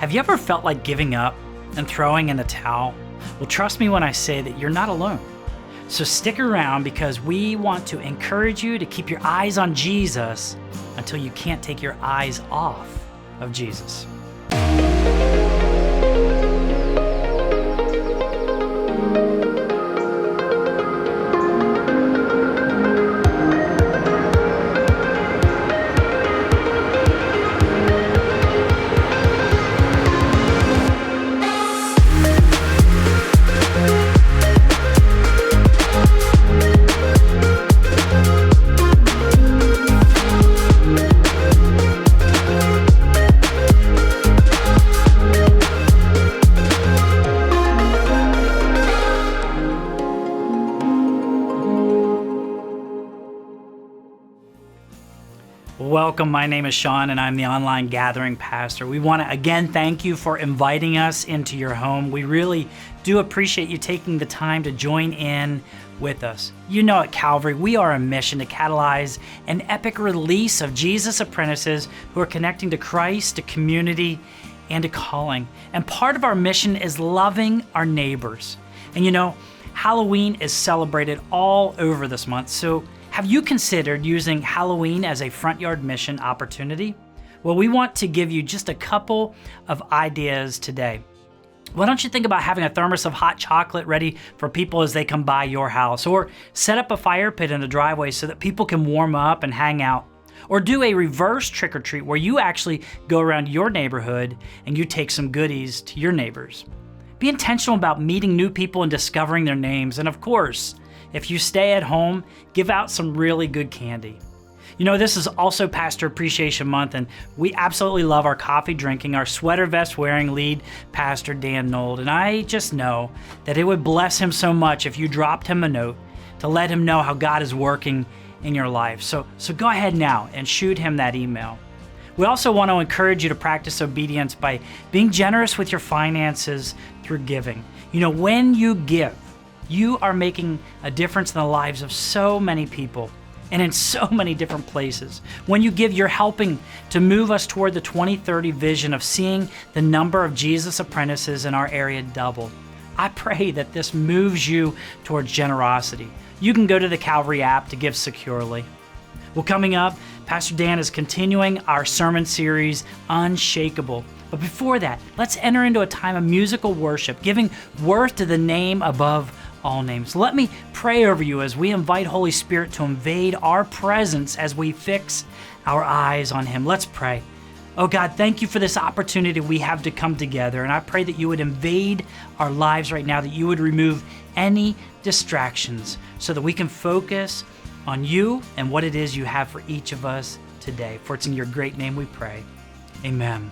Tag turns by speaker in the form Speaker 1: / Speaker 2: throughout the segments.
Speaker 1: Have you ever felt like giving up and throwing in the towel? Well, trust me when I say that you're not alone. So stick around because we want to encourage you to keep your eyes on Jesus until you can't take your eyes off of Jesus. Welcome, my name is Sean and I'm the online gathering pastor. We want to again thank you for inviting us into your home. We really do appreciate you taking the time to join in with us. You know, at Calvary, we are on a mission to catalyze an epic release of Jesus apprentices who are connecting to Christ, to community, and to calling. And part of our mission is loving our neighbors. And you know, Halloween is celebrated all over this month, so have you considered using Halloween as a front yard mission opportunity? Well, we want to give you just a couple of ideas today. Why don't you think about having a thermos of hot chocolate ready for people as they come by your house, or set up a fire pit in the driveway so that people can warm up and hang out, or do a reverse trick or treat where you actually go around your neighborhood and you take some goodies to your neighbors. Be intentional about meeting new people and discovering their names, and of course, if you stay at home, give out some really good candy. You know, this is also Pastor Appreciation Month, and we absolutely love our coffee drinking, our sweater vest wearing lead pastor, Dan Nold. And I just know that it would bless him so much if you dropped him a note to let him know how God is working in your life. So go ahead now and shoot him that email. We also want to encourage you to practice obedience by being generous with your finances through giving. You know, when you give, you are making a difference in the lives of so many people and in so many different places. When you give, you're helping to move us toward the 2030 vision of seeing the number of Jesus apprentices in our area double. I pray that this moves you towards generosity. You can go to the Calvary app to give securely. Well, coming up, Pastor Dan is continuing our sermon series, Unshakeable. But before that, let's enter into a time of musical worship, giving worth to the name above all names. Let me pray over you as we invite Holy Spirit to invade our presence as we fix our eyes on Him. Let's pray. Oh God, thank you for this opportunity we have to come together. And I pray that you would invade our lives right now, that you would remove any distractions so that we can focus on you and what it is you have for each of us today. For it's in your great name we pray. Amen.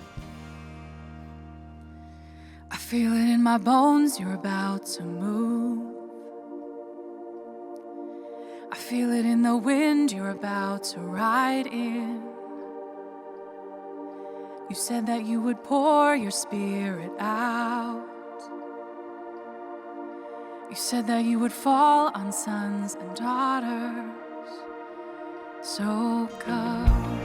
Speaker 2: I feel it in my bones, you're about to move. I feel it in the wind, you're about to ride in. You said that you would pour your spirit out. You said that you would fall on sons and daughters. So come.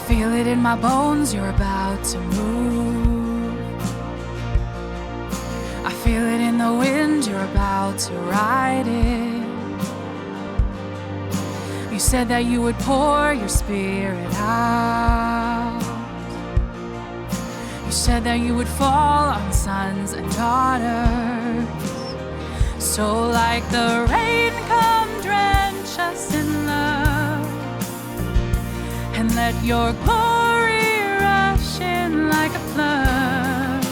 Speaker 2: Feel it in my bones, you're about to move. I feel it in the wind, you're about to ride in. You said that you would pour your spirit out. You said that you would fall on sons and daughters. So like the rain, come drench us in love, and let your glory rush in like a flood.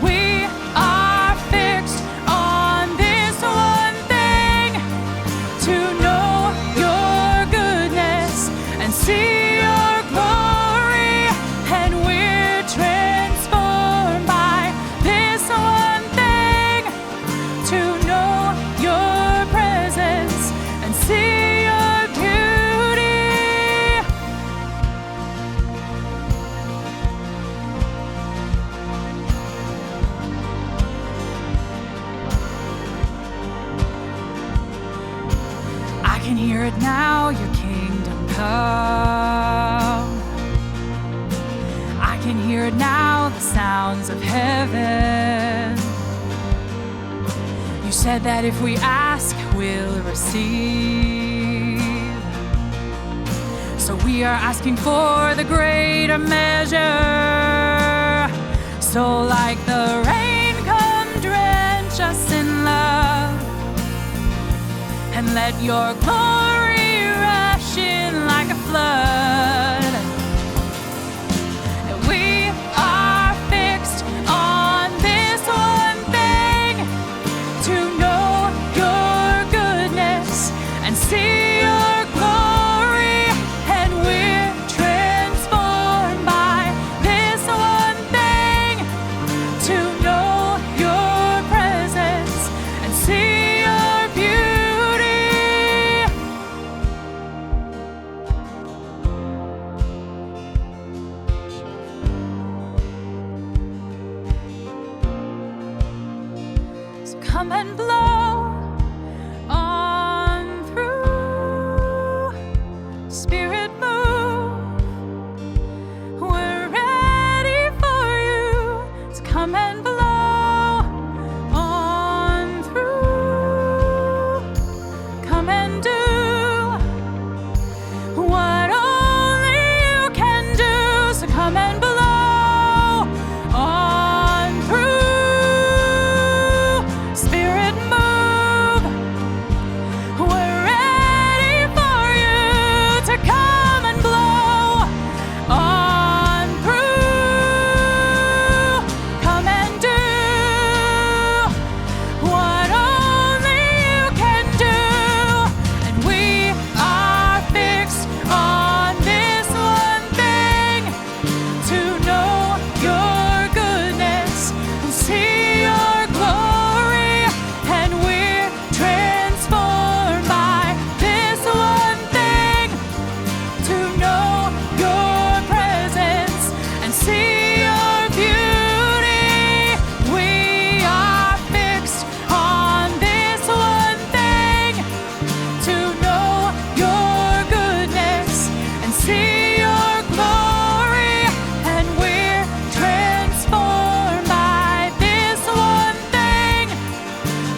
Speaker 2: We are fixed on this one thing, to know your goodness and see your glory, and we're transformed by this one thing, to know your presence can hear it now, your kingdom come. I can hear it now, the sounds of heaven. You said that if we ask, we'll receive. So we are asking for the greater measure. So like the rain, come drench us in love, and let your glory rush in like a flood. And we are fixed on this one thing, to know your goodness and see your glory. And we're transformed by this one thing, to know your presence and see your beauty. So come and blow on through, Spirit move. We're ready for you to come and blow on through. Come and do what only you can do. So come and blow on through, Spirit move. We're ready for you to come and blow on through. Come and do what only you can do. And we are fixed on this one thing, to know your goodness and see your glory. And we're transformed by this one thing, to know your presence and see your beauty. We are fixed on this one thing, to know your goodness and see your glory. And we're transformed by this one thing,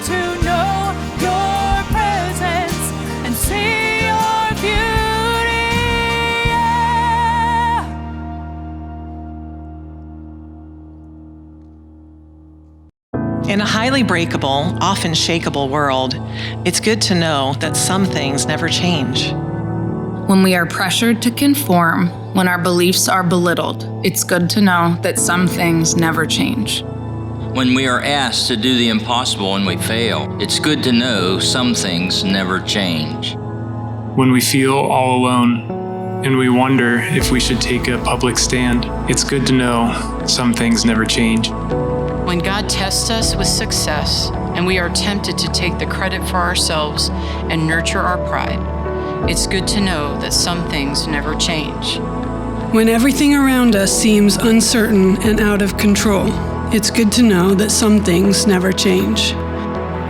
Speaker 2: to know your presence and see your beauty. Yeah.
Speaker 3: In a highly breakable, often shakeable world, it's good to know that some things never change.
Speaker 4: When we are pressured to conform, when our beliefs are belittled, it's good to know that some things never change.
Speaker 5: When we are asked to do the impossible and we fail, it's good to know some things never change.
Speaker 6: When we feel all alone and we wonder if we should take a public stand, it's good to know some things never change.
Speaker 7: When God tests us with success and we are tempted to take the credit for ourselves and nurture our pride, it's good to know that some things never change.
Speaker 8: When everything around us seems uncertain and out of control, it's good to know that some things never change.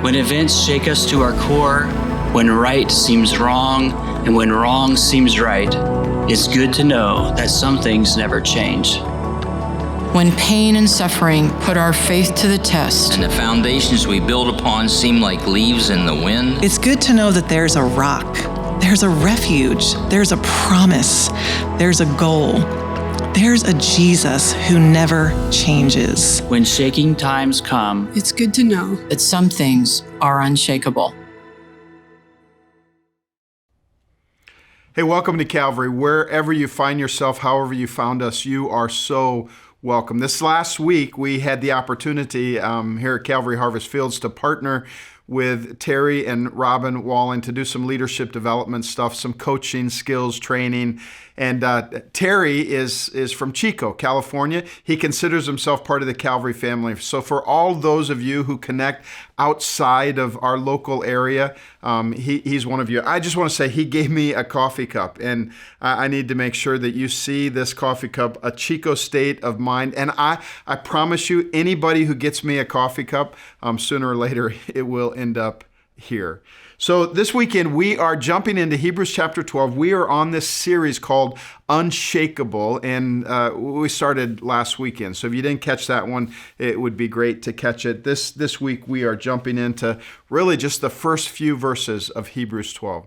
Speaker 9: When events shake us to our core, when right seems wrong, and when wrong seems right, it's good to know that some things never change.
Speaker 7: When pain and suffering put our faith to the test,
Speaker 5: And the foundations we build upon seem like leaves in the wind.
Speaker 3: It's good to know that there's a rock, there's a refuge, there's a promise, there's a goal, there's a Jesus who never changes.
Speaker 9: When shaking times come,
Speaker 8: It's good to know
Speaker 7: that some things are unshakable.
Speaker 10: Hey, welcome to Calvary. Wherever you find yourself, however you found us, you are so welcome. This last week, we had the opportunity here at Calvary Harvest Fields to partner with Terry and Robin Walling to do some leadership development stuff, some coaching, skills, training. And Terry is from Chico, California. He considers himself part of the Calvary family. So for all those of you who connect outside of our local area, he's one of you. I just want to say he gave me a coffee cup, and I need to make sure that you see this coffee cup, a Chico state of mind. And I promise you, anybody who gets me a coffee cup, sooner or later, it will end up here. So this weekend, we are jumping into Hebrews chapter 12. We are on this series called Unshakeable, and we started last weekend. So if you didn't catch that one, it would be great to catch it. This week, we are jumping into really just the first few verses of Hebrews 12.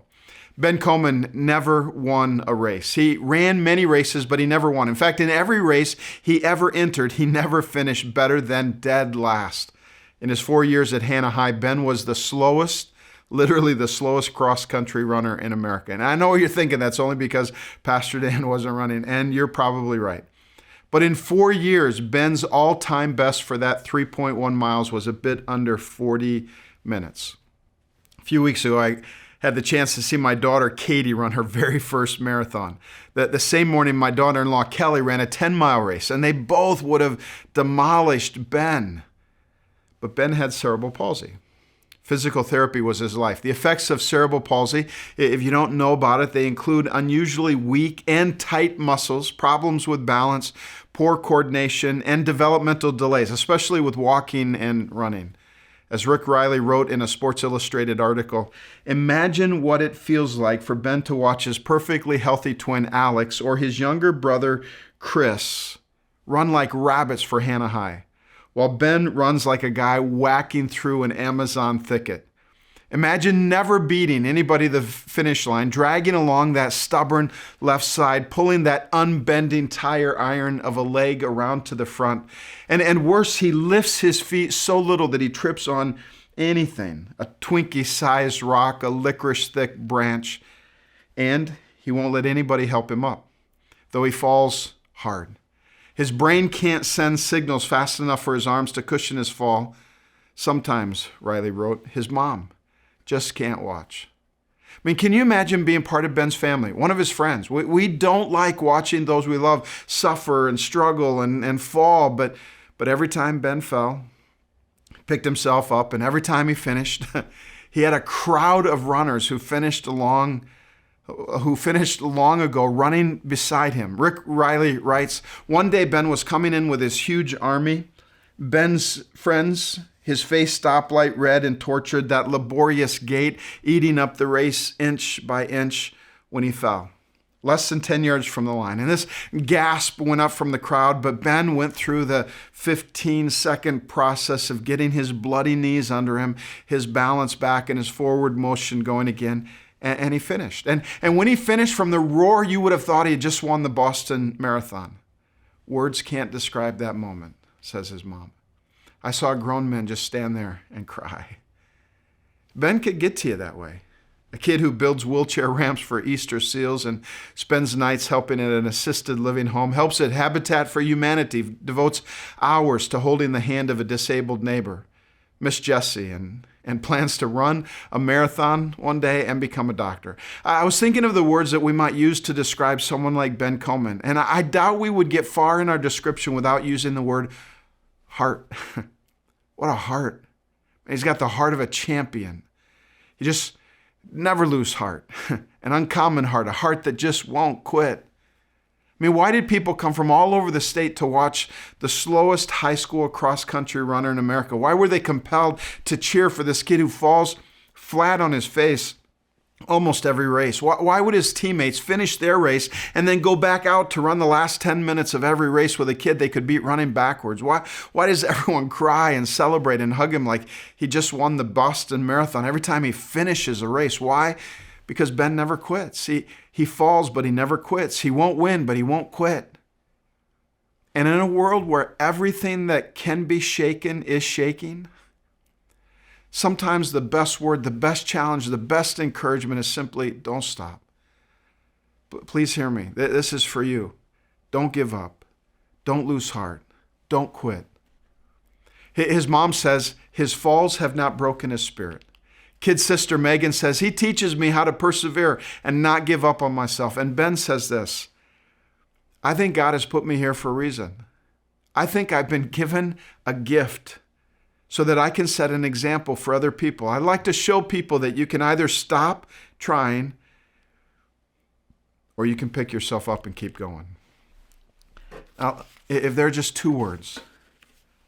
Speaker 10: Ben Coleman never won a race. He ran many races, but he never won. In fact, in every race he ever entered, he never finished better than dead last. In his 4 years at Hannah High, Ben was the slowest, literally the slowest cross-country runner in America. And I know you're thinking that's only because Pastor Dan wasn't running, and you're probably right. But in 4 years, Ben's all-time best for that 3.1 miles was a bit under 40 minutes. A few weeks ago, I had the chance to see my daughter Katie run her very first marathon. The same morning, my daughter-in-law Kelly ran a 10-mile race, and they both would have demolished Ben. But Ben had cerebral palsy. Physical therapy was his life. The effects of cerebral palsy, if you don't know about it, they include unusually weak and tight muscles, problems with balance, poor coordination, and developmental delays, especially with walking and running. As Rick Riley wrote in a Sports Illustrated article, imagine what it feels like for Ben to watch his perfectly healthy twin Alex or his younger brother Chris run like rabbits for Hannah High, while Ben runs like a guy whacking through an Amazon thicket. Imagine never beating anybody to the finish line, dragging along that stubborn left side, pulling that unbending tire iron of a leg around to the front. And worse, he lifts his feet so little that he trips on anything, a Twinkie-sized rock, a licorice-thick branch, and he won't let anybody help him up, though he falls hard. His brain can't send signals fast enough for his arms to cushion his fall. Sometimes, Riley wrote, his mom just can't watch. I mean, can you imagine being part of Ben's family, one of his friends? We don't like watching those we love suffer and struggle and fall, but every time Ben fell, picked himself up, and every time he finished, he had a crowd of runners who finished long ago running beside him. Rick Riley writes, one day Ben was coming in with his huge army. Ben's friends, his face stoplight red and tortured, that laborious gait eating up the race inch by inch when he fell. Less than 10 yards from the line. And this gasp went up from the crowd, but Ben went through the 15-second process of getting his bloody knees under him, his balance back, and his forward motion going again. And he finished. And when he finished, from the roar, you would have thought he had just won the Boston Marathon. Words can't describe that moment, says his mom. I saw grown men just stand there and cry. Ben could get to you that way. A kid who builds wheelchair ramps for Easter seals and spends nights helping at an assisted living home, helps at Habitat for Humanity, devotes hours to holding the hand of a disabled neighbor, Miss Jessie, and plans to run a marathon one day and become a doctor. I was thinking of the words that we might use to describe someone like Ben Coleman, and I doubt we would get far in our description without using the word heart. What a heart. He's got the heart of a champion. He just never lose heart. An uncommon heart, a heart that just won't quit. I mean, why did people come from all over the state to watch the slowest high school cross-country runner in America? Why were they compelled to cheer for this kid who falls flat on his face almost every race? Why would his teammates finish their race and then go back out to run the last 10 minutes of every race with a kid they could beat running backwards? Why does everyone cry and celebrate and hug him like he just won the Boston Marathon every time he finishes a race? Why? Because Ben never quits. He falls, but he never quits. He won't win, but he won't quit. And in a world where everything that can be shaken is shaking, sometimes the best word, the best challenge, the best encouragement is simply don't stop. But please hear me. This is for you. Don't give up. Don't lose heart. Don't quit. His mom says his falls have not broken his spirit. Kid sister Megan says, he teaches me how to persevere and not give up on myself. And Ben says this, I think God has put me here for a reason. I think I've been given a gift so that I can set an example for other people. I'd like to show people that you can either stop trying or you can pick yourself up and keep going. Now, if there are just two words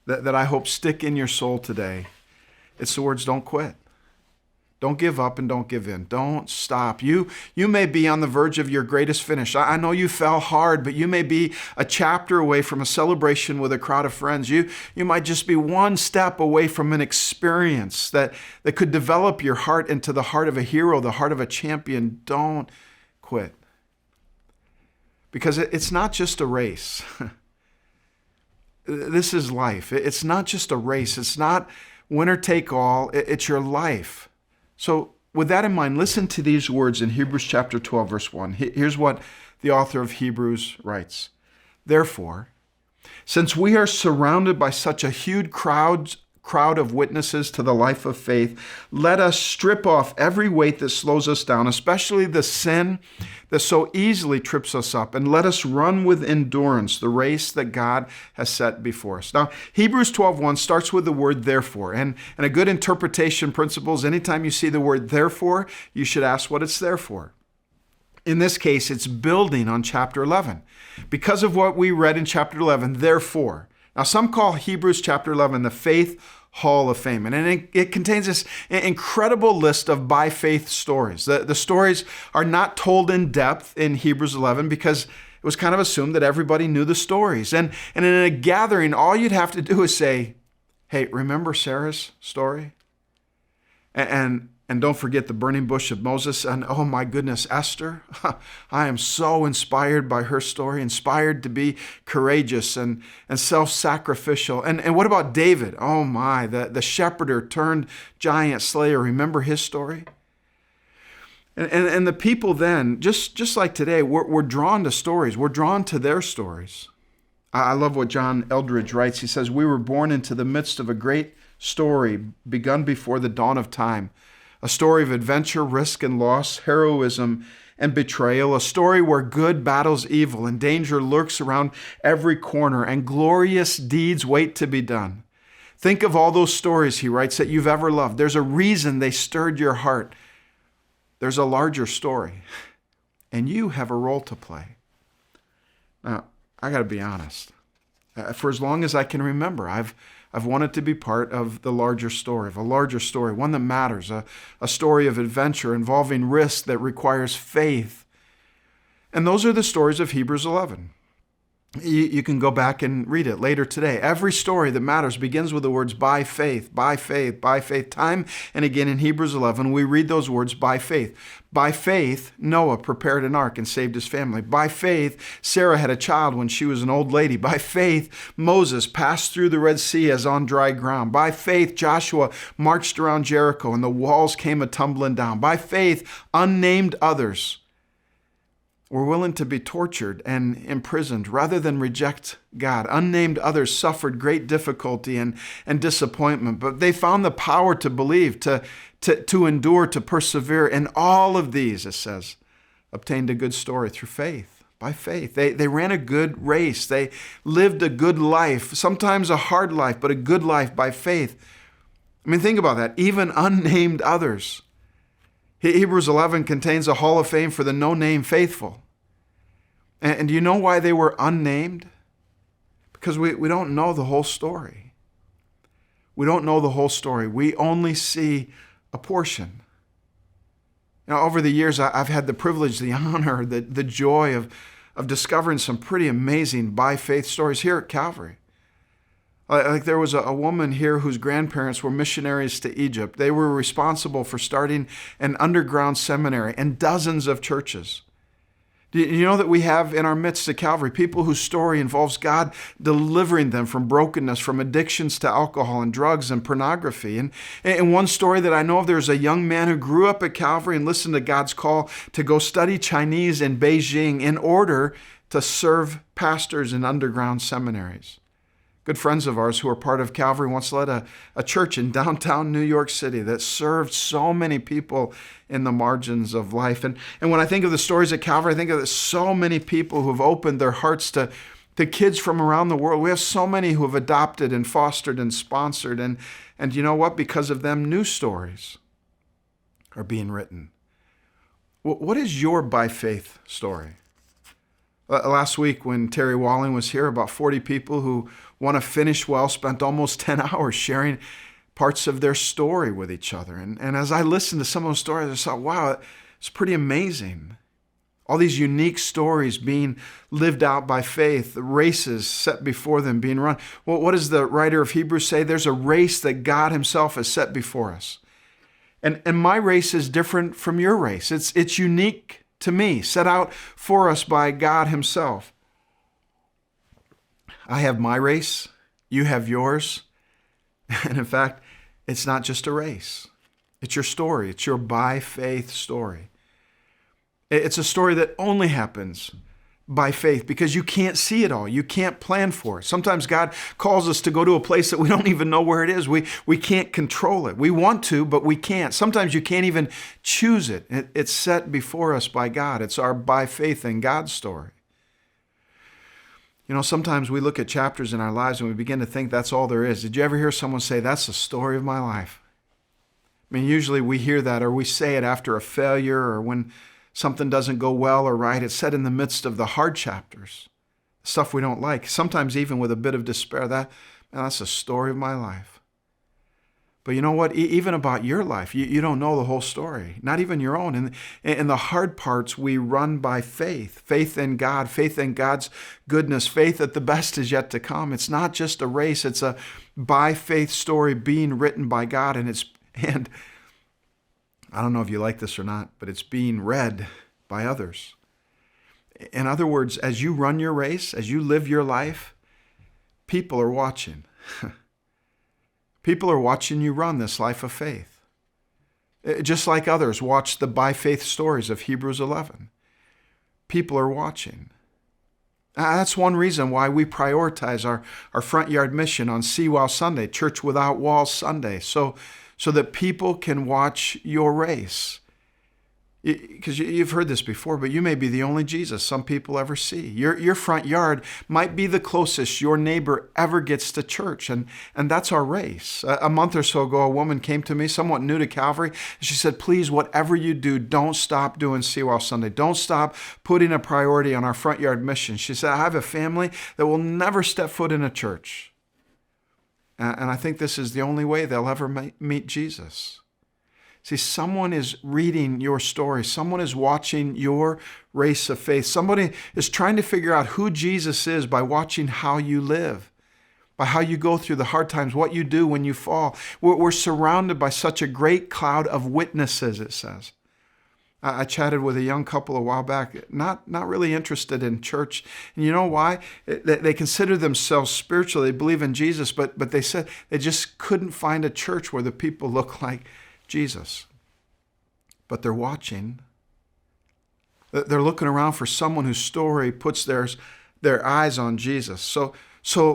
Speaker 10: that I hope stick in your soul today, it's the words don't quit. Don't give up and don't give in. Don't stop. You may be on the verge of your greatest finish. I know you fell hard, but you may be a chapter away from a celebration with a crowd of friends. You might just be one step away from an experience that could develop your heart into the heart of a hero, the heart of a champion. Don't quit. Because it's not just a race. This is life. It's not just a race. It's not winner take all. It's your life. So with that in mind, listen to these words in Hebrews chapter 12, verse 1. Here's what the author of Hebrews writes. Therefore, since we are surrounded by such a huge crowd of witnesses to the life of faith, let us strip off every weight that slows us down, especially the sin that so easily trips us up, and let us run with endurance the race that God has set before us. Now, Hebrews 12:1 starts with the word therefore, and a good interpretation principle is anytime you see the word therefore, you should ask what it's there for. In this case, it's building on chapter 11. Because of what we read in chapter 11, therefore. Now, some call Hebrews chapter 11 the Faith Hall of Fame, and it contains this incredible list of by faith stories. The stories are not told in depth in Hebrews 11 because it was kind of assumed that everybody knew the stories. And in a gathering, all you'd have to do is say, hey, remember Sarah's story? And don't forget the burning bush of Moses. And oh my goodness, Esther. I am so inspired by her story, inspired to be courageous and self-sacrificial. And what about David? Oh my, the shepherder turned giant slayer. Remember his story? And the people then, just like today, we're drawn to stories. We're drawn to their stories. I love what John Eldridge writes. He says, we were born into the midst of a great story begun before the dawn of time. A story of adventure, risk and loss, heroism and betrayal, a story where good battles evil and danger lurks around every corner and glorious deeds wait to be done. Think of all those stories, he writes, that you've ever loved. There's a reason they stirred your heart. There's a larger story, and you have a role to play. Now, I got to be honest. For as long as I can remember, I've wanted to be part of the larger story, one that matters, a story of adventure involving risk that requires faith. And those are the stories of Hebrews 11. You can go back and read it later today. Every story that matters begins with the words by faith, by faith, by faith. Time and again in Hebrews 11, we read those words by faith. By faith, Noah prepared an ark and saved his family. By faith, Sarah had a child when she was an old lady. By faith, Moses passed through the Red Sea as on dry ground. By faith, Joshua marched around Jericho and the walls came a-tumbling down. By faith, unnamed others were willing to be tortured and imprisoned rather than reject God. Unnamed others suffered great difficulty and disappointment, but they found the power to believe, to endure, to persevere. And all of these, it says, obtained a good story through faith, by faith. They ran a good race. They lived a good life, sometimes a hard life, but a good life by faith. I mean, think about that. Even unnamed others. Hebrews 11 contains a hall of fame for the no-name faithful. And do you know why they were unnamed? Because we don't know the whole story. We don't know the whole story. We only see a portion. Now, over the years, I've had the privilege, the honor, the joy of discovering some pretty amazing by faith stories here at Calvary. Like there was a woman here whose grandparents were missionaries to Egypt. They were responsible for starting an underground seminary and dozens of churches. Do you know that we have in our midst at Calvary people whose story involves God delivering them from brokenness, from addictions to alcohol and drugs and pornography? And one story that I know of, there's a young man who grew up at Calvary and listened to God's call to go study Chinese in Beijing in order to serve pastors in underground seminaries. Good friends of ours who are part of Calvary once led a church in downtown New York City that served so many people in the margins of life. And when I think of the stories at Calvary, I think of so many people who have opened their hearts to kids from around the world. We have so many who have adopted and fostered and sponsored. And you know what? Because of them, new stories are being written. What is your by faith story? Last week when Terry Walling was here, about 40 people who want to finish well spent almost 10 hours sharing parts of their story with each other. And as I listened to some of those stories, I thought, wow, it's pretty amazing. All these unique stories being lived out by faith, the races set before them being run. Well, what does the writer of Hebrews say? There's a race that God himself has set before us. And my race is different from your race. It's unique to me, set out for us by God himself. I have my race, you have yours. And in fact, it's not just a race. It's your story. It's your by faith story. It's a story that only happens by faith because you can't see it all. You can't plan for it. Sometimes God calls us to go to a place that we don't even know where it is. We can't control it. We want to, but we can't. Sometimes you can't even choose it. It's set before us by God. It's our by faith in God story. You know, sometimes we look at chapters in our lives and we begin to think that's all there is. Did you ever hear someone say, that's the story of my life? I mean, usually we hear that or we say it after a failure or when something doesn't go well or right. It's said in the midst of the hard chapters, stuff we don't like. Sometimes even with a bit of despair, that's the story of my life. But you know what? Even about your life, you don't know the whole story, not even your own. And in the hard parts, we run by faith, faith in God, faith in God's goodness, faith that the best is yet to come. It's not just a race. It's a by faith story being written by God. And I don't know if you like this or not, but it's being read by others. In other words, as you run your race, as you live your life, people are watching. People are watching you run this life of faith. Just like others watch the by faith stories of Hebrews 11. People are watching. That's one reason why we prioritize our front yard mission on See-Wow Sunday, Church Without Walls Sunday, so that people can watch your race. Because you've heard this before, but you may be the only Jesus some people ever see. Your front yard might be the closest your neighbor ever gets to church, and that's our race. A month or so ago, a woman came to me, somewhat new to Calvary, and she said, please, whatever you do, don't stop doing See-Wow Sunday. Don't stop putting a priority on our front yard mission. She said, I have a family that will never step foot in a church. And I think this is the only way they'll ever meet Jesus. See, someone is reading your story. Someone is watching your race of faith. Somebody is trying to figure out who Jesus is by watching how you live, by how you go through the hard times, what you do when you fall. We're surrounded by such a great cloud of witnesses, it says. I chatted with a young couple a while back, not really interested in church. And you know why? They consider themselves spiritual. They believe in Jesus, but they said they just couldn't find a church where the people look like Jesus. But they're watching. They're looking around for someone whose story puts their eyes on Jesus. So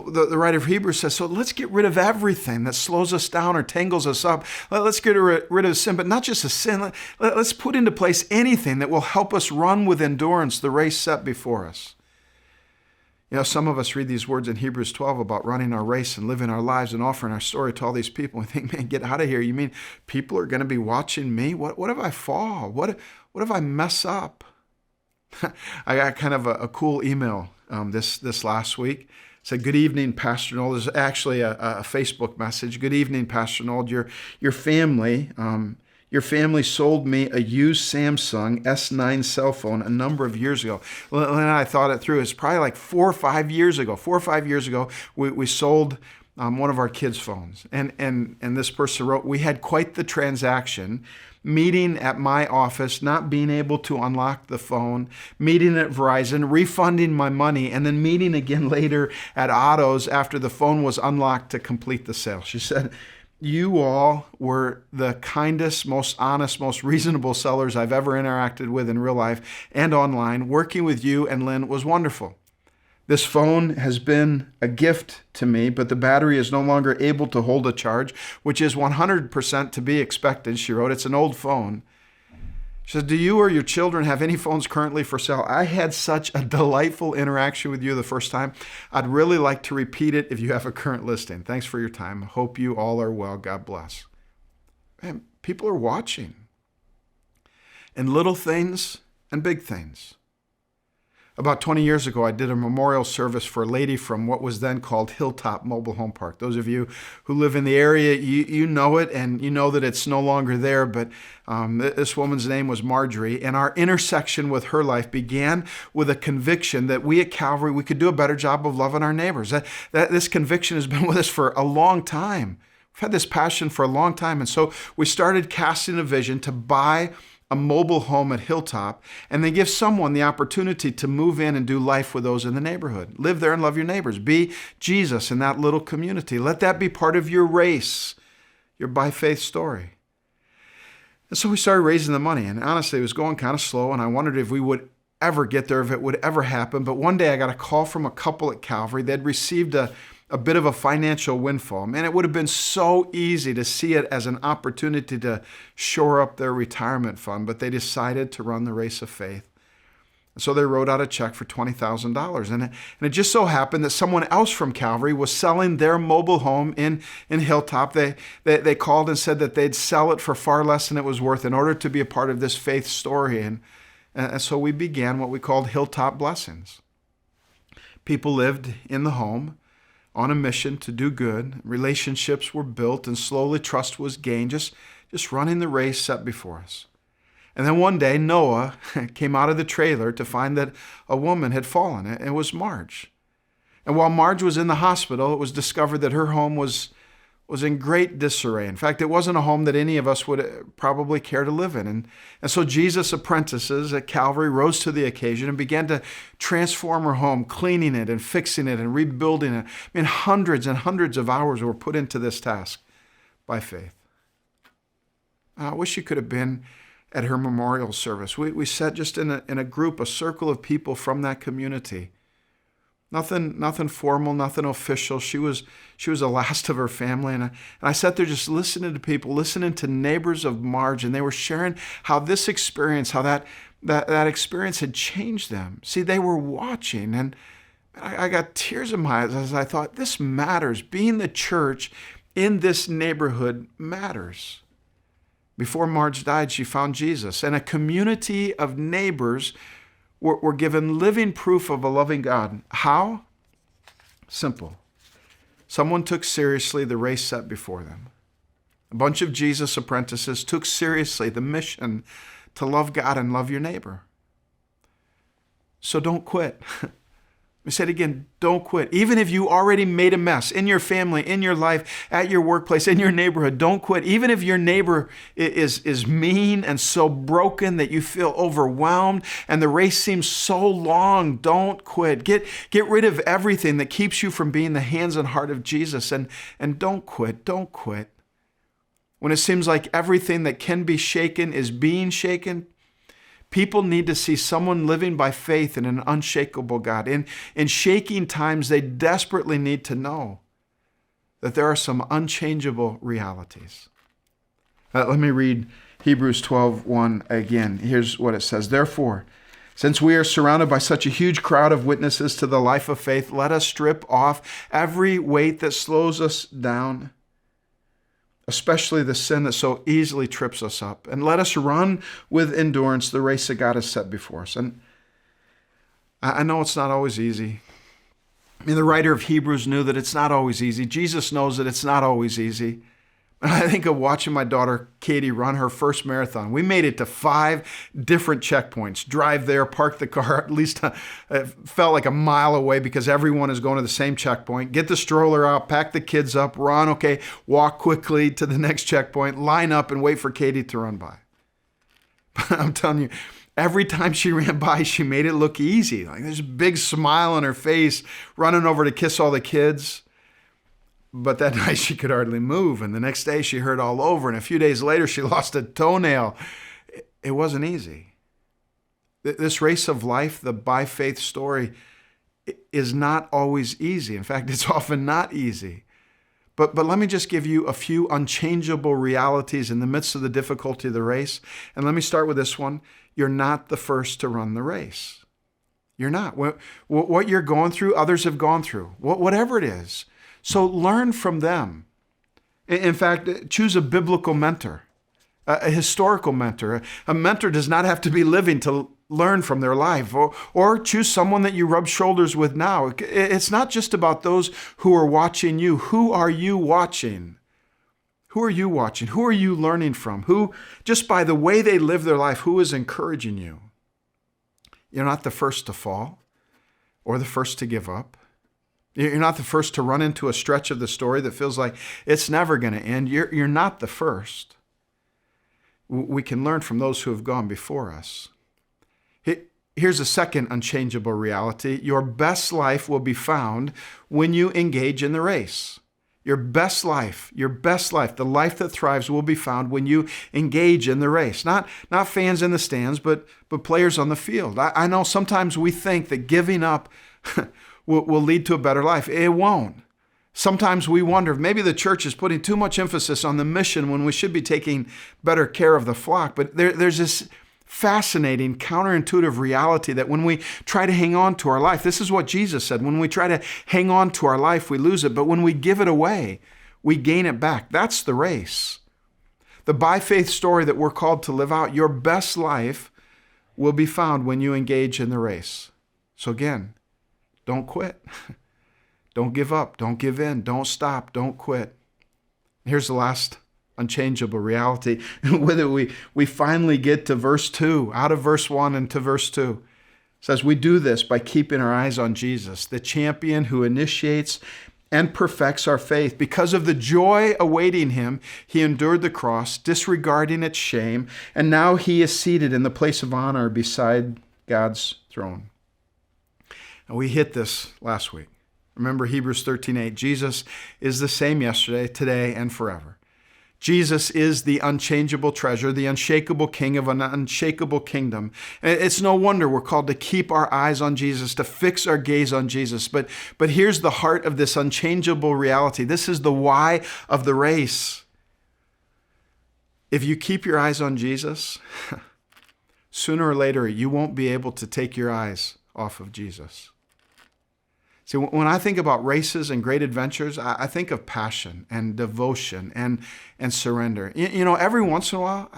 Speaker 10: the writer of Hebrews says, so let's get rid of everything that slows us down or tangles us up. Let's get rid of sin, but not just a sin. Let's put into place anything that will help us run with endurance the race set before us. You know, some of us read these words in Hebrews 12 about running our race and living our lives and offering our story to all these people. We think, man, get out of here. You mean people are going to be watching me? What if I fall? What if I mess up? I got kind of a cool email this last week. It said, good evening, Pastor Nold. There's actually a Facebook message. Good evening, Pastor Nold. Your family sold me a used Samsung S9 cell phone a number of years ago. Well, and I thought it through. It's probably like 4 or 5 years ago. 4 or 5 years ago, we sold one of our kids' phones. And this person wrote, we had quite the transaction. Meeting at my office, not being able to unlock the phone, meeting at Verizon, refunding my money, and then meeting again later at Otto's after the phone was unlocked to complete the sale. She said, you all were the kindest, most honest, most reasonable sellers I've ever interacted with in real life and online. Working with you and Lynn was wonderful. This phone has been a gift to me, but the battery is no longer able to hold a charge, which is 100% to be expected, she wrote. It's an old phone. She said, do you or your children have any phones currently for sale? I had such a delightful interaction with you the first time. I'd really like to repeat it if you have a current listing. Thanks for your time. Hope you all are well. God bless. Man, people are watching. And little things and big things. About 20 years ago, I did a memorial service for a lady from what was then called Hilltop Mobile Home Park. Those of you who live in the area, you know it, and you know that it's no longer there, but this woman's name was Marjorie, and our intersection with her life began with a conviction that we at Calvary, we could do a better job of loving our neighbors. That this conviction has been with us for a long time. We've had this passion for a long time, and so we started casting a vision to buy a mobile home at Hilltop, and they give someone the opportunity to move in and do life with those in the neighborhood. Live there and love your neighbors. Be Jesus in that little community. Let that be part of your race, your by faith story. And so we started raising the money, and honestly, it was going kind of slow, and I wondered if we would ever get there, if it would ever happen. But one day I got a call from a couple at Calvary. They'd received a bit of a financial windfall. Man, it would have been so easy to see it as an opportunity to shore up their retirement fund, but they decided to run the race of faith. And so they wrote out a check for $20,000. And it just so happened that someone else from Calvary was selling their mobile home in Hilltop. They called and said that they'd sell it for far less than it was worth in order to be a part of this faith story. And so we began what we called Hilltop Blessings. People lived in the home on a mission to do good. Relationships were built, and slowly trust was gained, just running the race set before us. And then one day, Noah came out of the trailer to find that a woman had fallen. It was Marge. And while Marge was in the hospital, it was discovered that her home was in great disarray. In fact, it wasn't a home that any of us would probably care to live in. And so Jesus' apprentices at Calvary rose to the occasion and began to transform her home, cleaning it and fixing it and rebuilding it. I mean, hundreds and hundreds of hours were put into this task by faith. I wish you could have been at her memorial service. We sat just in a group, a circle of people from that community. Nothing formal, nothing official. She was the last of her family. And I sat there just listening to people, listening to neighbors of Marge, and they were sharing how this experience, how that experience had changed them. See, they were watching, and I got tears in my eyes as I thought, this matters. Being the church in this neighborhood matters. Before Marge died, she found Jesus, and a community of neighbors were given living proof of a loving God. How? Simple. Someone took seriously the race set before them. A bunch of Jesus apprentices took seriously the mission to love God and love your neighbor. So don't quit. I said again, don't quit. Even if you already made a mess in your family, in your life, at your workplace, in your neighborhood, don't quit. Even if your neighbor is mean and so broken that you feel overwhelmed and the race seems so long, don't quit. Get rid of everything that keeps you from being the hands and heart of Jesus, and don't quit. Don't quit. When it seems like everything that can be shaken is being shaken, people need to see someone living by faith in an unshakable God. In shaking times, they desperately need to know that there are some unchangeable realities. Let me read Hebrews 12:1 again. Here's what it says. Therefore, since we are surrounded by such a huge crowd of witnesses to the life of faith, let us strip off every weight that slows us down, especially the sin that so easily trips us up. And let us run with endurance the race that God has set before us. And I know it's not always easy. I mean, the writer of Hebrews knew that it's not always easy. Jesus knows that it's not always easy. And I think of watching my daughter, Katie, run her first marathon. We made it to 5 different checkpoints. Drive there, park the car, at least it felt like a mile away because everyone is going to the same checkpoint. Get the stroller out, pack the kids up, run, okay, walk quickly to the next checkpoint, line up and wait for Katie to run by. But I'm telling you, every time she ran by, she made it look easy. Like there's a big smile on her face, running over to kiss all the kids. But that night she could hardly move. And the next day she hurt all over. And a few days later she lost a toenail. It wasn't easy. This race of life, the by faith story, is not always easy. In fact, it's often not easy. But let me just give you a few unchangeable realities in the midst of the difficulty of the race. And let me start with this one. You're not the first to run the race. You're not. What you're going through, others have gone through. Whatever it is. So learn from them. In fact, choose a biblical mentor, a historical mentor. A mentor does not have to be living to learn from their life, or choose someone that you rub shoulders with now. It's not just about those who are watching you. Who are you watching? Who are you watching? Who are you learning from? Who, just by the way they live their life, who is encouraging you? You're not the first to fall or the first to give up. You're not the first to run into a stretch of the story that feels like it's never going to end. You're not the first. We can learn from those who have gone before us. Here's a second unchangeable reality. Your best life will be found when you engage in the race. Your best life, the life that thrives will be found when you engage in the race. Not fans in the stands, but players on the field. I know sometimes we think that giving up will lead to a better life. It won't. Sometimes we wonder if maybe the church is putting too much emphasis on the mission when we should be taking better care of the flock. But there's this fascinating, counterintuitive reality that when we try to hang on to our life, this is what Jesus said, when we try to hang on to our life, we lose it. But when we give it away, we gain it back. That's the race. The by faith story that we're called to live out. Your best life will be found when you engage in the race. So again, don't quit. Don't give up. Don't give in. Don't stop. Don't quit. Here's the last unchangeable reality. With it, we finally get to verse 2, out of verse 1 into verse 2. It says, we do this by keeping our eyes on Jesus, the champion who initiates and perfects our faith. Because of the joy awaiting him, he endured the cross, disregarding its shame, and now he is seated in the place of honor beside God's throne. And we hit this last week. Remember Hebrews 13:8. Jesus is the same yesterday, today, and forever. Jesus is the unchangeable treasure, the unshakable king of an unshakable kingdom. It's no wonder we're called to keep our eyes on Jesus, to fix our gaze on Jesus. But here's the heart of this unchangeable reality. This is the why of the race. If you keep your eyes on Jesus, sooner or later, you won't be able to take your eyes off of Jesus. See, when I think about races and great adventures, I think of passion and devotion and surrender. You know, every once in a while,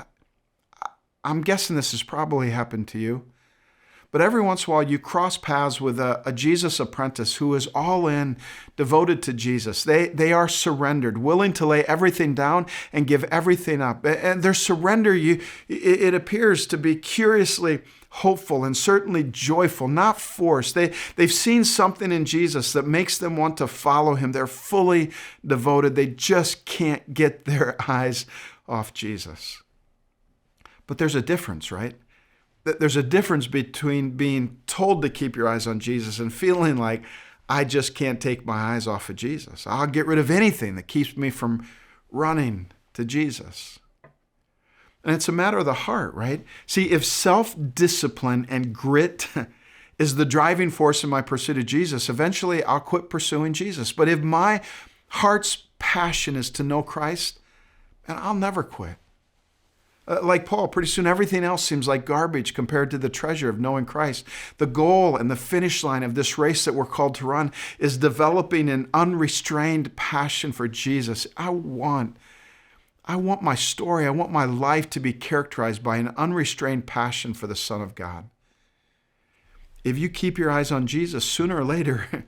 Speaker 10: I'm guessing this has probably happened to you, but every once in a while you cross paths with a Jesus apprentice who is all in, devoted to Jesus. They are surrendered, willing to lay everything down and give everything up. And their surrender, it appears to be curiously hopeful and certainly joyful, not forced. They've seen something in Jesus that makes them want to follow him. They're fully devoted. They just can't get their eyes off Jesus. But there's a difference, right? There's a difference between being told to keep your eyes on Jesus and feeling like, I just can't take my eyes off of Jesus. I'll get rid of anything that keeps me from running to Jesus. And it's a matter of the heart, right? See, if self-discipline and grit is the driving force in my pursuit of Jesus, eventually I'll quit pursuing Jesus. But if my heart's passion is to know Christ, then I'll never quit. Like Paul, pretty soon everything else seems like garbage compared to the treasure of knowing Christ. The goal and the finish line of this race that we're called to run is developing an unrestrained passion for Jesus. I want my story, I want my life to be characterized by an unrestrained passion for the Son of God. If you keep your eyes on Jesus, sooner or later,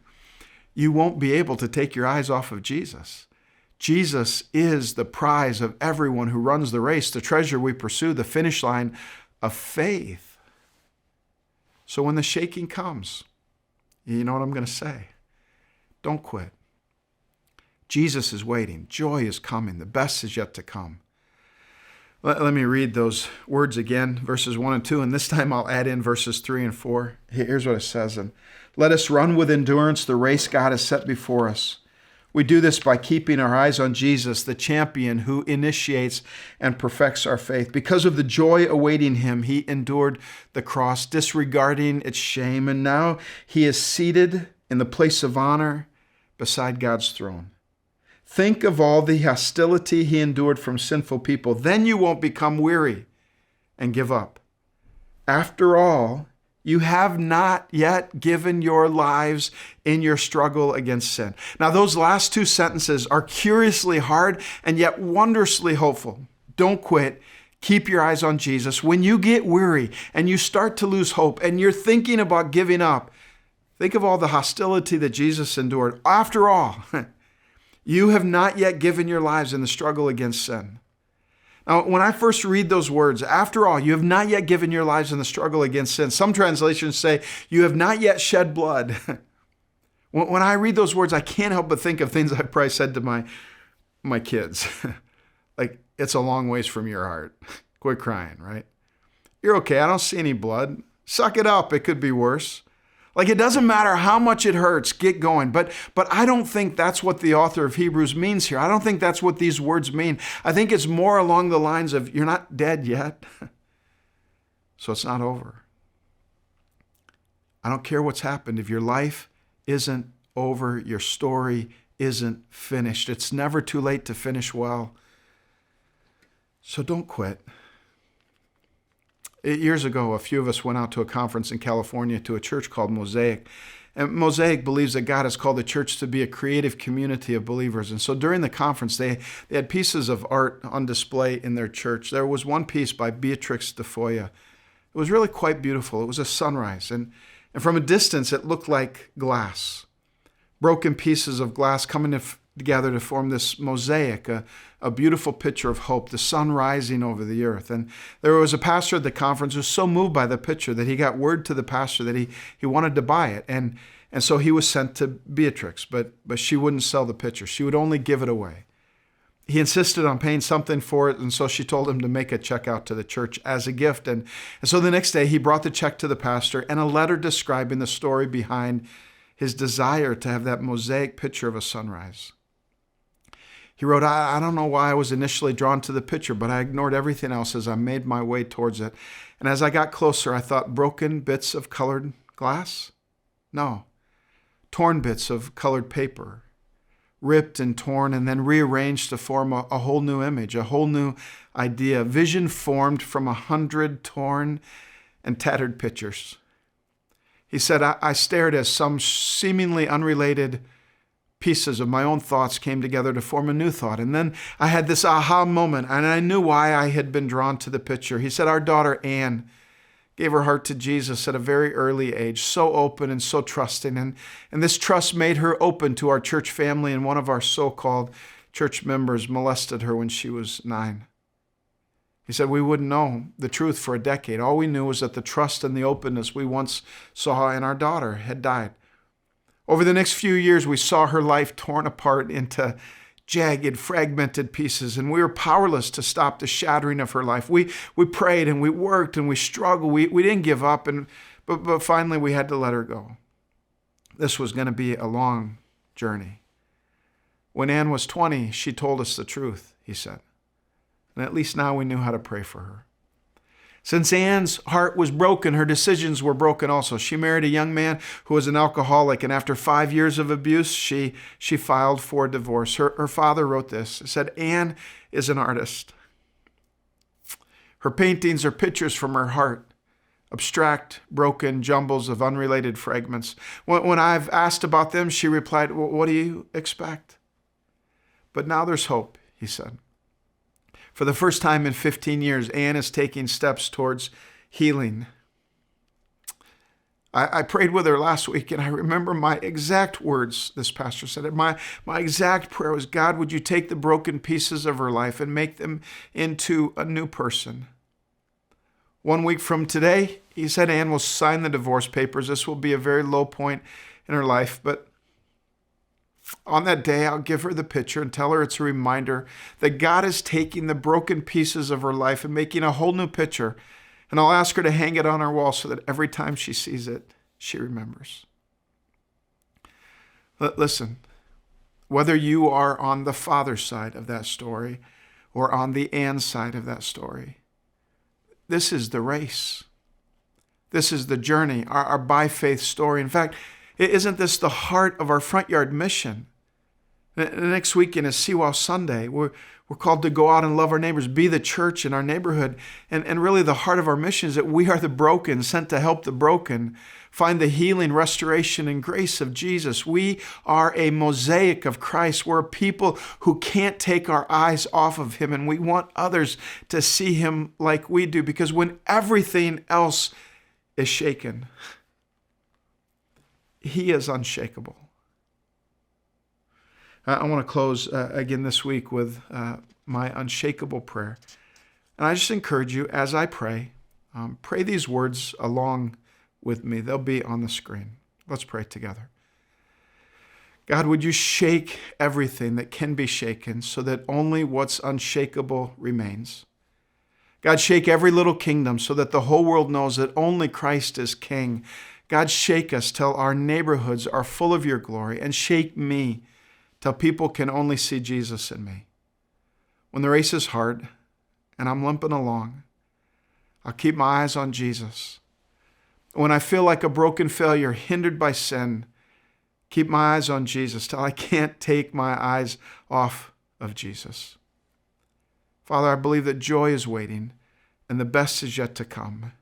Speaker 10: you won't be able to take your eyes off of Jesus. Jesus is the prize of everyone who runs the race, the treasure we pursue, the finish line of faith. So when the shaking comes, you know what I'm going to say? Don't quit. Jesus is waiting. Joy is coming. The best is yet to come. Let me read those words again, verses 1 and 2, and this time I'll add in verses 3 and 4. Here's what it says. And let us run with endurance the race God has set before us. We do this by keeping our eyes on Jesus, the champion who initiates and perfects our faith. Because of the joy awaiting him, he endured the cross, disregarding its shame, and now he is seated in the place of honor beside God's throne. Think of all the hostility he endured from sinful people. Then you won't become weary and give up. After all, you have not yet given your lives in your struggle against sin. Now, those last two sentences are curiously hard and yet wondrously hopeful. Don't quit. keep your eyes on Jesus. When you get weary and you start to lose hope and you're thinking about giving up, think of all the hostility that Jesus endured. After all, you have not yet given your lives in the struggle against sin. Now, when I first read those words, after all, you have not yet given your lives in the struggle against sin. Some translations say, you have not yet shed blood. When I read those words, I can't help but think of things I probably said to my kids. Like, it's a long ways from your heart. Quit crying, right? You're okay. I don't see any blood. Suck it up. It could be worse. Like, it doesn't matter how much it hurts. Get going. But I don't think that's what the author of Hebrews means here. I don't think that's what these words mean. I think it's more along the lines of, you're not dead yet, so it's not over. I don't care what's happened. If your life isn't over, your story isn't finished. It's never too late to finish well. So don't quit. Years ago, a few of us went out to a conference in California to a church called Mosaic. And Mosaic believes that God has called the church to be a creative community of believers. And so during the conference, they had pieces of art on display in their church. There was one piece by Beatrix de Foya. It was really quite beautiful. It was a sunrise. And from a distance, it looked like glass. Broken pieces of glass coming together to form this mosaic, a beautiful picture of hope, the sun rising over the earth. And there was a pastor at the conference who was so moved by the picture that he got word to the pastor that he wanted to buy it. And so he was sent to Beatrix, but she wouldn't sell the picture. She would only give it away. He insisted on paying something for it, and so she told him to make a check out to the church as a gift. And so the next day he brought the check to the pastor and a letter describing the story behind his desire to have that mosaic picture of a sunrise. He wrote, I don't know why I was initially drawn to the picture, but I ignored everything else as I made my way towards it. And as I got closer, I thought, broken bits of colored glass? No. Torn bits of colored paper, ripped and torn and then rearranged to form a whole new image, a whole new idea. Vision formed from 100 torn and tattered pictures. He said, I stared as some seemingly unrelated pieces of my own thoughts came together to form a new thought. And then I had this aha moment, and I knew why I had been drawn to the picture. He said, our daughter, Anne, gave her heart to Jesus at a very early age, so open and so trusting. And this trust made her open to our church family, and one of our so-called church members molested her when she was 9. He said, we wouldn't know the truth for a decade. All we knew was that the trust and the openness we once saw in our daughter had died. Over the next few years, we saw her life torn apart into jagged, fragmented pieces, and we were powerless to stop the shattering of her life. We prayed and we worked and we struggled. We didn't give up, but finally we had to let her go. This was going to be a long journey. When Anne was 20, she told us the truth, he said. And at least now we knew how to pray for her. Since Anne's heart was broken, her decisions were broken also. She married a young man who was an alcoholic, and after 5 years of abuse, she filed for divorce. Her father wrote this. It said, Anne is an artist. Her paintings are pictures from her heart, abstract, broken jumbles of unrelated fragments. When I've asked about them, she replied, well, what do you expect? But now there's hope, he said. For the first time in 15 years, Anne is taking steps towards healing. I prayed with her last week, and I remember my exact words, this pastor said. My exact prayer was, God, would you take the broken pieces of her life and make them into a new person? 1 week from today, he said, Anne will sign the divorce papers. This will be a very low point in her life, but on that day, I'll give her the picture and tell her it's a reminder that God is taking the broken pieces of her life and making a whole new picture. And I'll ask her to hang it on her wall so that every time she sees it, she remembers. Listen, whether you are on the father's side of that story or on the Anne side of that story, this is the race. This is the journey, our by faith story. In fact, isn't this the heart of our front yard mission? Next weekend is Seawall Sunday. We're called to go out and love our neighbors, be the church in our neighborhood. And really the heart of our mission is that we are the broken, sent to help the broken find the healing, restoration, and grace of Jesus. We are a mosaic of Christ. We're a people who can't take our eyes off of him, and we want others to see him like we do, because when everything else is shaken, he is unshakable. I want to close again this week with my unshakable prayer. And I just encourage you, as I pray, pray these words along with me. They'll be on the screen. Let's pray together. God, would you shake everything that can be shaken so that only what's unshakable remains? God, shake every little kingdom so that the whole world knows that only Christ is King. God, shake us till our neighborhoods are full of your glory, and shake me till people can only see Jesus in me. When the race is hard and I'm limping along, I'll keep my eyes on Jesus. When I feel like a broken failure hindered by sin, keep my eyes on Jesus till I can't take my eyes off of Jesus. Father, I believe that joy is waiting and the best is yet to come.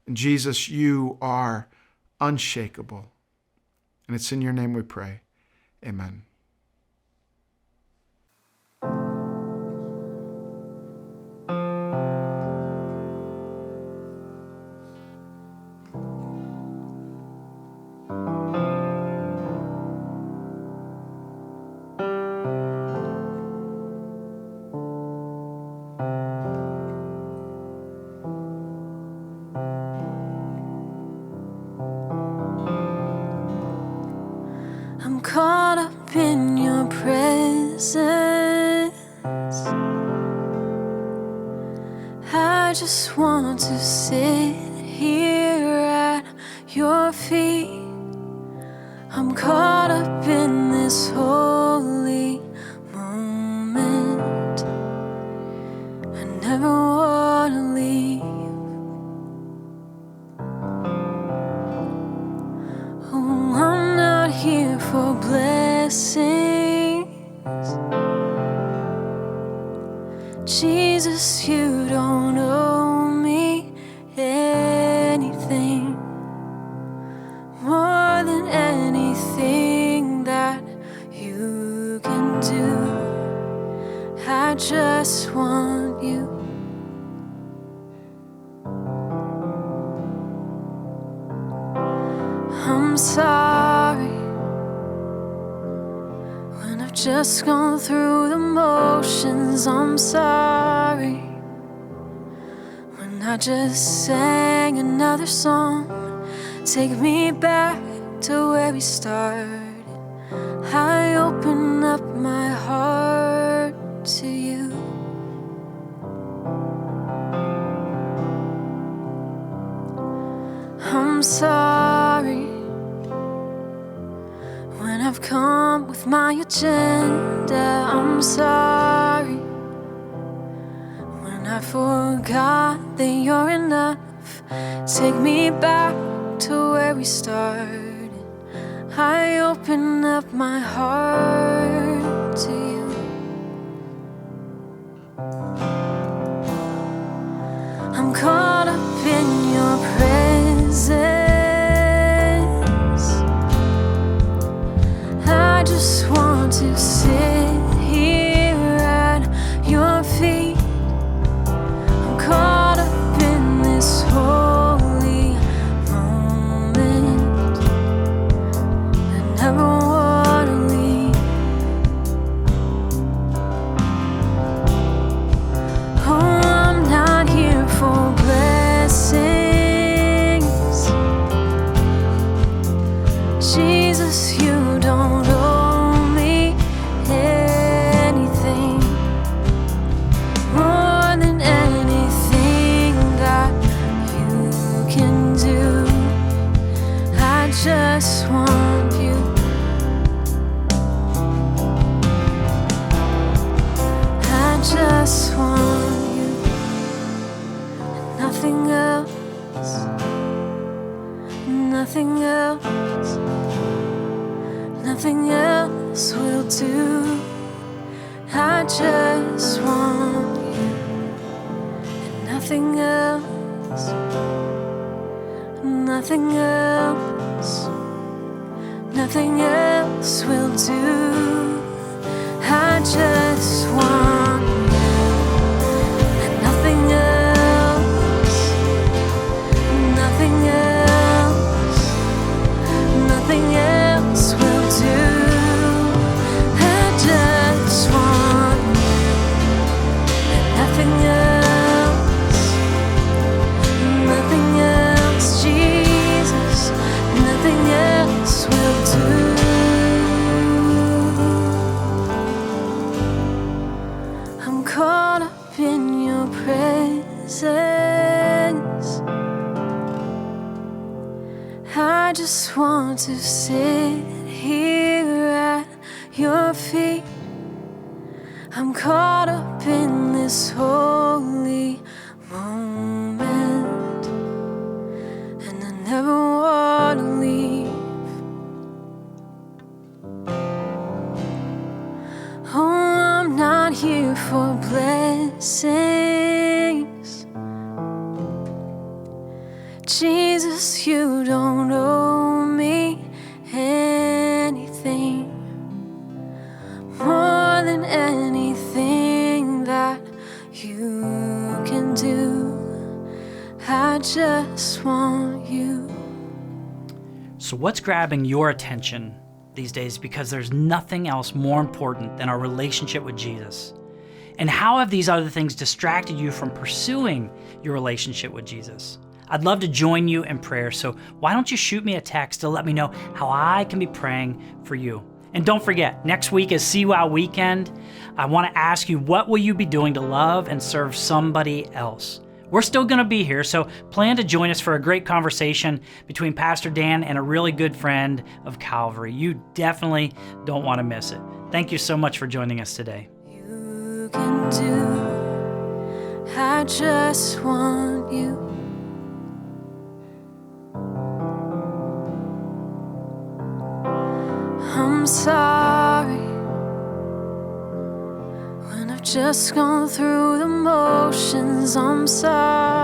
Speaker 10: And Jesus, you are unshakable. And it's in your name we pray. Amen.
Speaker 11: I'm caught up in your presence. I just want to sit here at your feet. I'm caught up in this holy moment. I never want to leave. Oh, I'm not here for blessings. Jesus, you don't owe me anything more than anything that you can do. I just want you. I'm sorry when I've just gone through the motions. I'm sorry when I just sang another song. Take me back to where we started. I open up my heart to you. I'm sorry when I've come with my agenda. I'm sorry when I forgot that you're enough. Take me back to where we started. I open up my heart to you. I'm caught up in your presence. I just want to sit here at your feet. I'm caught up in this holy moment. I never want to leave. Oh, I'm not here for blessings. Jesus, you don't owe me anything more than anything that you can do. I just want you. I just want you and nothing else. Nothing else. Nothing else. else will do. I just want you and nothing else, nothing else, nothing else will do. I just want you and nothing else, nothing else, nothing else will do. I just want you and nothing else, nothing else, Jesus, nothing else will do. I'm caught up in your presence. I just want to sit here at your feet. I'm caught up in this holy moment, and I never want to leave. Oh, I'm not here for blessings. Jesus, you don't owe me anything more than anything that you can do. I just want you.
Speaker 1: So what's grabbing your attention these days? Because there's nothing else more important than our relationship with Jesus. And how have these other things distracted you from pursuing your relationship with Jesus? I'd love to join you in prayer, so why don't you shoot me a text to let me know how I can be praying for you. And don't forget, next week is CWOW weekend. I want to ask you, what will you be doing to love and serve somebody else? We're still going to be here, so plan to join us for a great conversation between Pastor Dan and a really good friend of Calvary. You definitely don't want to miss it. Thank you so much for joining us today.
Speaker 11: You can do. I just want you. I'm sorry when I've just gone through the motions. I'm sorry